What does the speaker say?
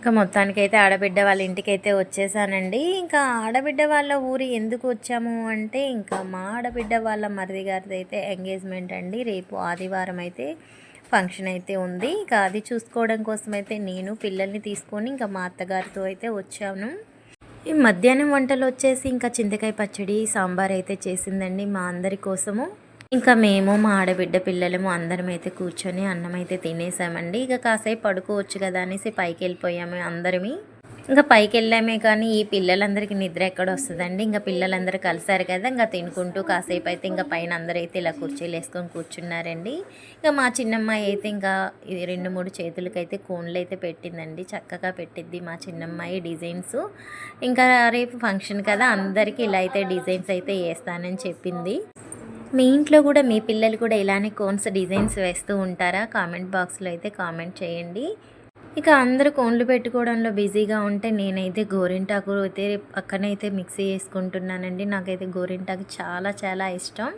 ఇంకా మొత్తానికైతే ఆడబిడ్డ వాళ్ళ ఇంటికైతే వచ్చేసానండి. ఇంకా ఆడబిడ్డ వాళ్ళ ఊరు ఎందుకు వచ్చాము అంటే, ఇంకా మా ఆడబిడ్డ వాళ్ళ మరిది గారిది అయితే ఎంగేజ్మెంట్ అండి. రేపు ఆదివారం అయితే ఫంక్షన్ అయితే ఉంది. ఇంకా అది చూసుకోవడం కోసం అయితే నేను పిల్లల్ని తీసుకొని ఇంకా మా అత్తగారితో అయితే వచ్చాను. ఈ మధ్యాహ్నం వంటలు వచ్చేసి ఇంకా చింతకాయ పచ్చడి, సాంబార్ అయితే చేసిందండి మా అందరి కోసము. ఇంకా మేము మా ఆడబిడ్డ పిల్లలము అందరం అయితే కూర్చొని అన్నం అయితే తినేసామండి. ఇక కాసేపు పడుకోవచ్చు కదా అనేసి పైకి వెళ్ళిపోయాము అందరమి. ఇంకా పైకి వెళ్ళామే కానీ ఈ పిల్లలందరికీ నిద్ర ఎక్కడ వస్తుందండి. ఇంకా పిల్లలందరూ కలిసారు కదా, ఇంకా తినుకుంటూ కాసేపు అయితే ఇంకా పైన అందరూ అయితే ఇలా కుర్చీలు వేసుకొని కూర్చున్నారండి. ఇంకా మా చిన్నమ్మాయి అయితే ఇంకా 2-3 చేతులకైతే కోన్లు అయితే పెట్టిందండి. చక్కగా పెట్టిద్ది మా చిన్నమ్మాయి డిజైన్స్. ఇంకా రేపు ఫంక్షన్ కదా, అందరికీ ఇలా అయితే డిజైన్స్ అయితే వేస్తానని చెప్పింది. మీ ఇంట్లో కూడా మీ పిల్లలు కూడా ఇలానే కోన్స్ డిజైన్స్ వేస్తూ ఉంటారా? కామెంట్ బాక్స్లో అయితే కామెంట్ చేయండి. ఇక అందరూ కోన్లు పెట్టుకోవడంలో బిజీగా ఉంటే నేనైతే గోరింటాకు అయితే పక్కనైతే మిక్సీ చేసుకుంటున్నానండి. నాకైతే గోరింటాకు చాలా చాలా ఇష్టం.